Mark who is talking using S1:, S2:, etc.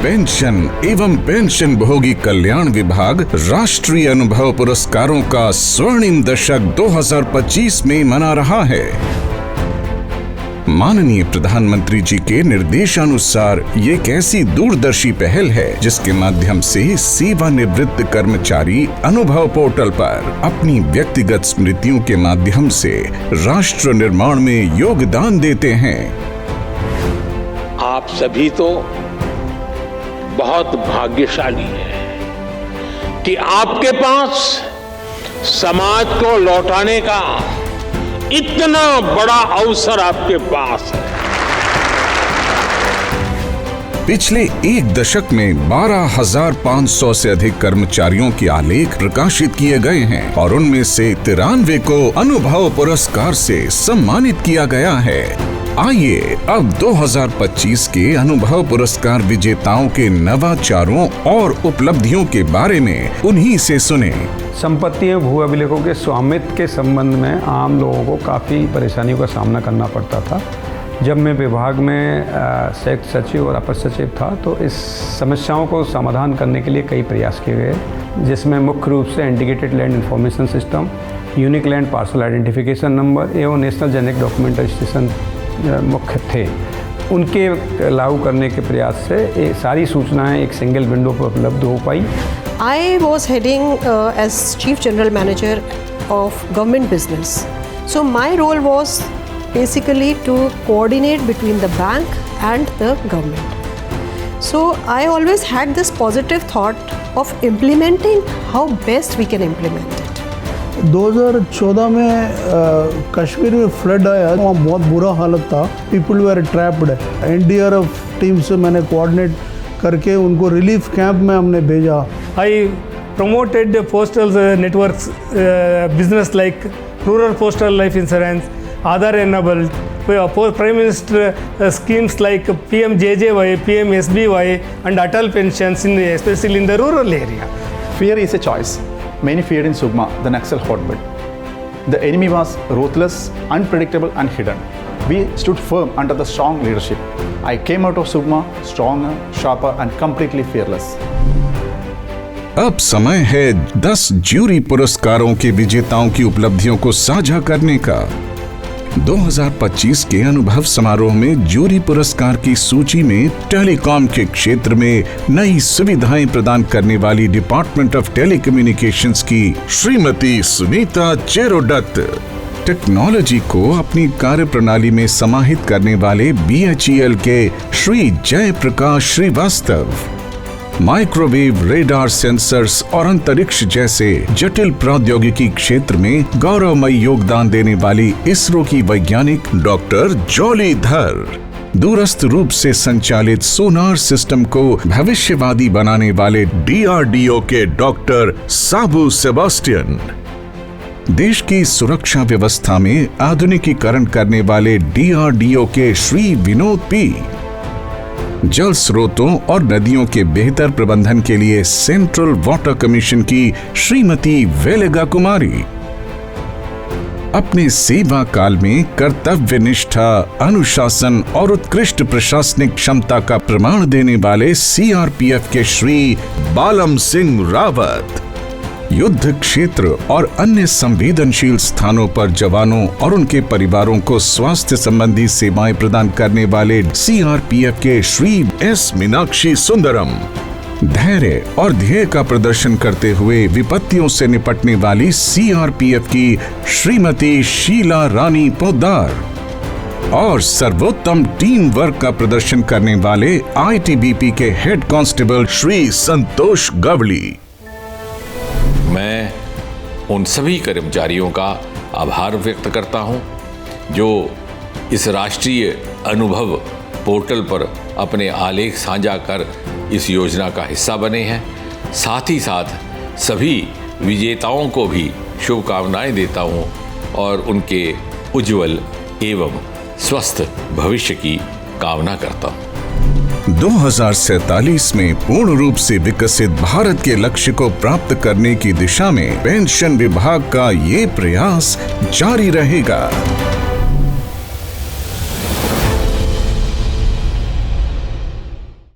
S1: Pension एवं pension भोगी कल्याण विभाग राष्ट्रीय अनुभव पुरस्कारों का स्वर्णिम दशक 2025 में मना रहा है। माननीय प्रधानमंत्री जी के निर्देशानुसार ये एक ऐसी दूरदर्शी पहल है जिसके माध्यम से सेवानिवृत्त कर्मचारी अनुभव पोर्टल पर अपनी व्यक्तिगत स्मृतियों के माध्यम से राष्ट्र निर्माण में योगदान देते हैं।
S2: आप सभी तो बहुत भाग्यशाली हैं कि आपके पास समाज को लौटाने का इतना बड़ा अवसर आपके पास है।
S1: पिछले एक दशक में 12,500 से अधिक कर्मचारियों के आलेख प्रकाशित किए गए हैं और उनमें से 93 को अनुभव पुरस्कार से सम्मानित किया गया है। आइए अब 2025 के अनुभव पुरस्कार विजेताओं के नवाचारों और उपलब्धियों के बारे में उन्हीं से सुने।
S3: संपत्ति भू अभिलेखों के स्वामित्व के संबंध में आम लोगों को काफ़ी परेशानियों का सामना करना पड़ता था। जब मैं विभाग में संयुक्त सचिव और अपर सचिव था तो इस समस्याओं को समाधान करने के लिए कई प्रयास किए गए, जिसमें मुख्य रूप से integrated land information system, unique land parcel identification number एवं नेशनल जेनेरिक डॉक्यूमेंट रजिस्ट्रेशन मुख्य थे। उनके लागू करने के प्रयास से ये सारी सूचनाएं एक सिंगल विंडो पर उपलब्ध हो पाई।
S4: I was heading as Chief General Manager of Government Business. So my role was basically to coordinate between the bank and the government. So I always had this positive thought of implementing how best we can implement it.
S5: 2014 में कश्मीर में flood आया, वहाँ बहुत बुरा हालत था। People were trapped. NDRF team से मैंने कोऑर्डिनेट करके उनको रिलीफ कैंप में हमने भेजा।
S6: I promoted postal networks business like rural postal life insurance, Aadhaar enabled, Prime Minister schemes like PMJJY, PMSBY and Atal pensions, especially in the rural area.
S7: Fear is a choice. Many feared in Sugma, the Naxal hotbed. The enemy was ruthless, unpredictable and hidden. We stood firm under the strong leadership. I came out of Sugma stronger, sharper and completely fearless.
S1: अब समय है 10 jury पुरस्कारों के विजेताओं की उपलब्धियों को साझा करने का। 2025 के अनुभव समारोह में ज्यूरी पुरस्कार की सूची में टेलीकॉम के क्षेत्र में नई सुविधाएं प्रदान करने वाली डिपार्टमेंट ऑफ टेलीकम्युनिकेशंस की श्रीमती सुनीता चेरोडत्त, टेक्नोलॉजी को अपनी कार्यप्रणाली में समाहित करने वाले BHEL के श्री जय प्रकाश श्रीवास्तव, माइक्रोवेव रेडार सेंसर्स और अंतरिक्ष जैसे जटिल प्रौद्योगिकी क्षेत्र में गौरवमयी योगदान देने वाली इसरो की वैज्ञानिक डॉक्टर जॉलीधर, दूरस्थ रूप से संचालित सोनार सिस्टम को भविष्यवादी बनाने वाले DRDO के डॉक्टर साबू सेबास्टियन, देश की सुरक्षा व्यवस्था में आधुनिकीकरण करने वाले DRDO के श्री विनोद P, जल स्रोतों और नदियों के बेहतर प्रबंधन के लिए सेंट्रल वाटर कमीशन की श्रीमती वेलेगा कुमारी, अपने सेवा काल में कर्तव्य निष्ठा, अनुशासन और उत्कृष्ट प्रशासनिक क्षमता का प्रमाण देने वाले CRPF के श्री बालम सिंह रावत, युद्ध क्षेत्र और अन्य संवेदनशील स्थानों पर जवानों और उनके परिवारों को स्वास्थ्य संबंधी सेवाएं प्रदान करने वाले CRPF के श्री S मीनाक्षी सुंदरम, धैर्य और ध्येय का प्रदर्शन करते हुए विपत्तियों से निपटने वाली CRPF की श्रीमती शीला रानी पोद्दार और सर्वोत्तम टीम वर्क का प्रदर्शन करने वाले ITBP के हेड कांस्टेबल श्री संतोष गवली।
S8: मैं उन सभी कर्मचारियों का आभार व्यक्त करता हूं जो इस राष्ट्रीय अनुभव पोर्टल पर अपने आलेख साझा कर इस योजना का हिस्सा बने हैं। साथ ही साथ सभी विजेताओं को भी शुभकामनाएं देता हूं और उनके उज्जवल एवं स्वस्थ भविष्य की कामना करता हूं।
S1: 2047 में पूर्ण रूप से विकसित भारत के लक्ष्य को प्राप्त करने की दिशा में पेंशन विभाग का ये प्रयास जारी रहेगा।